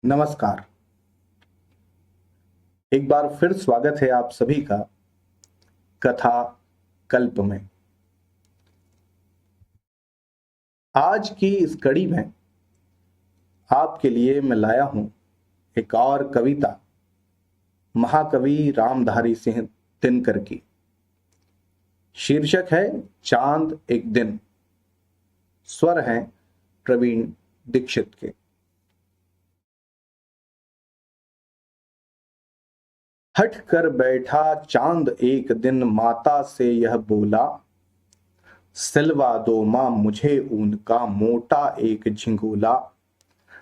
नमस्कार। एक बार फिर स्वागत है आप सभी का कथा कल्प में। आज की इस कड़ी में आपके लिए मैं लाया हूं एक और कविता महाकवि रामधारी सिंह दिनकर की। शीर्षक है चांद एक दिन। स्वर हैं प्रवीण दीक्षित के। हट कर बैठा चांद एक दिन माता से यह बोला, सिलवा दो मां मुझे ऊन का मोटा एक झिंगोला।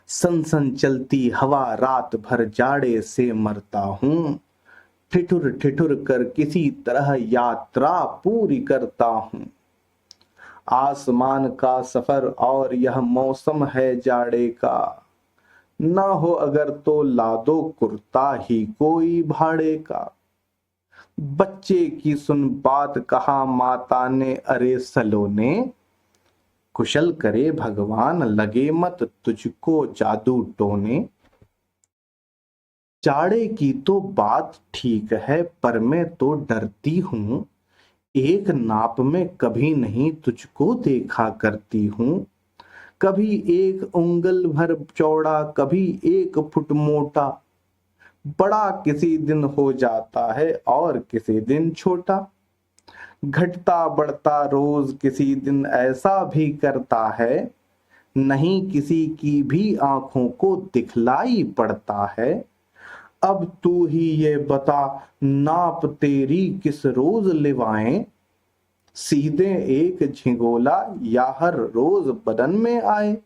सन सन चलती हवा रात भर जाड़े से मरता हूं, ठिठुर ठिठुर कर किसी तरह यात्रा पूरी करता हूं। आसमान का सफर और यह मौसम है जाड़े का, ना हो अगर तो ला दो कुर्ता ही कोई भाड़े का। बच्चे की सुन बात कहा माता ने, अरे सलोने कुशल करे भगवान लगे मत तुझको जादू टोने। जाड़े की तो बात ठीक है पर मैं तो डरती हूं, एक नाप में कभी नहीं तुझको देखा करती हूं। कभी एक उंगल भर चौड़ा कभी एक फुट मोटा, बड़ा किसी दिन हो जाता है और किसी दिन छोटा। घटता बढ़ता रोज किसी दिन ऐसा भी करता है, नहीं किसी की भी आंखों को दिखलाई पड़ता है। अब तू ही ये बता नाप तेरी किस रोज लिवाएं, सीधे एक झिंगोला या हर रोज बदन में आए।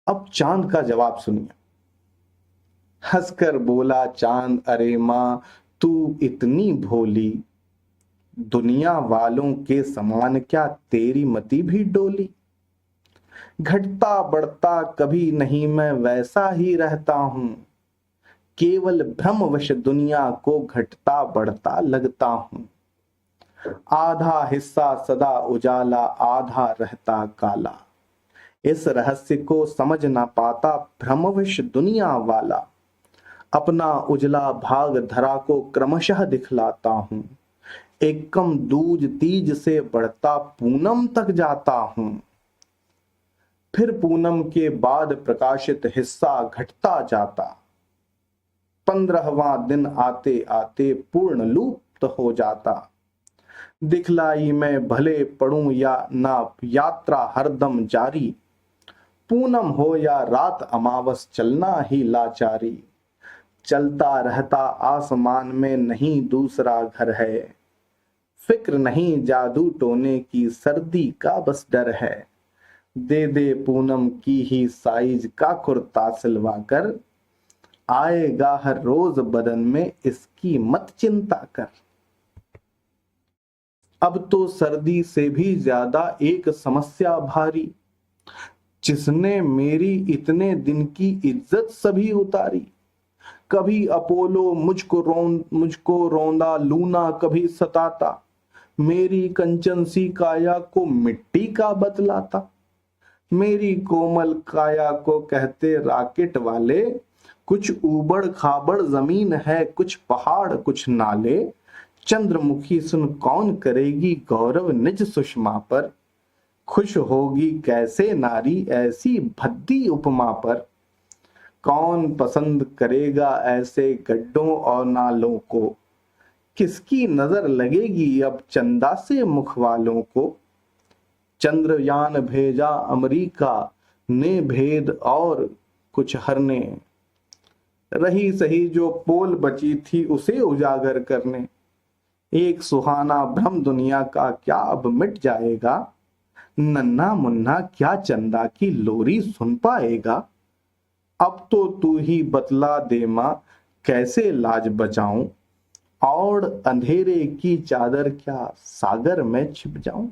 अब चांद का जवाब सुनिए। हंसकर बोला चांद, अरे मां तू इतनी भोली, दुनिया वालों के समान क्या तेरी मति भी डोली। घटता बढ़ता कभी नहीं मैं वैसा ही रहता हूं, केवल भ्रमवश दुनिया को घटता बढ़ता लगता हूं। आधा हिस्सा सदा उजाला आधा रहता काला, इस रहस्य को समझ ना पाता भ्रमवश दुनिया वाला। अपना उजला भाग धरा को क्रमशः दिखलाता हूं, एक कम दूज तीज से बढ़ता पूनम तक जाता हूं। फिर पूनम के बाद प्रकाशित हिस्सा घटता जाता, 15वां दिन आते आते पूर्ण लुप्त हो जाता। दिखलाई में भले पड़ूं या ना यात्रा हरदम जारी, पूनम हो या रात अमावस चलना ही लाचारी। चलता रहता आसमान में नहीं दूसरा घर है, फिक्र नहीं जादू टोने की सर्दी का बस डर है। दे दे पूनम की ही साइज का कुर्ता सिलवा कर, आएगा हर रोज बदन में इसकी मत चिंता कर। अब तो सर्दी से भी ज्यादा एक समस्या भारी, जिसने मेरी इतने दिन की इज्जत सभी उतारी। कभी अपोलो मुझको रौंदा लूना कभी सताता, मेरी कंचन सी काया को मिट्टी का बतलाता। मेरी कोमल काया को कहते राकेट वाले, कुछ ऊबड़ खाबड़ जमीन है कुछ पहाड़ कुछ नाले। चंद्रमुखी सुन कौन करेगी गौरव निज सुषमा पर, खुश होगी कैसे नारी ऐसी भद्दी उपमा पर। कौन पसंद करेगा ऐसे गड्ढों और नालों को, किसकी नजर लगेगी अब चंदा से मुख वालों को। चंद्रयान भेजा अमेरिका ने भेद और कुछ हरने, रही सही जो पोल बची थी उसे उजागर करने। एक सुहाना भ्रम दुनिया का क्या अब मिट जाएगा, नन्हा मुन्ना क्या चंदा की लोरी सुन पाएगा। अब तो तू ही बतला दे मां कैसे लाज बचाऊं, और अंधेरे की चादर क्या सागर में छिप जाऊं।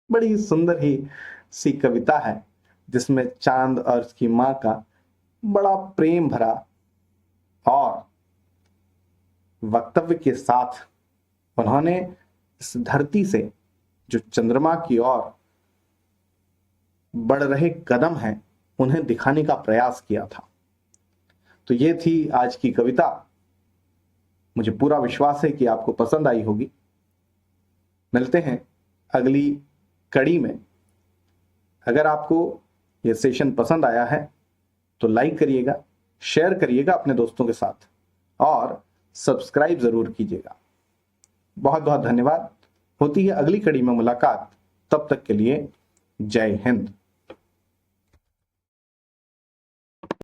बड़ी सुंदर ही सी कविता है जिसमें चांद और उसकी मां का बड़ा प्रेम भरा और वक्तव्य के साथ उन्होंने इस धरती से जो चंद्रमा की ओर बढ़ रहे कदम हैं उन्हें दिखाने का प्रयास किया था। तो ये थी आज की कविता। मुझे पूरा विश्वास है कि आपको पसंद आई होगी। मिलते हैं अगली कड़ी में। अगर आपको ये सेशन पसंद आया है तो लाइक करिएगा, शेयर करिएगा अपने दोस्तों के साथ और सब्सक्राइब जरूर कीजिएगा। बहुत बहुत धन्यवाद। होती है अगली कड़ी में मुलाकात। तब तक के लिए जय हिंद।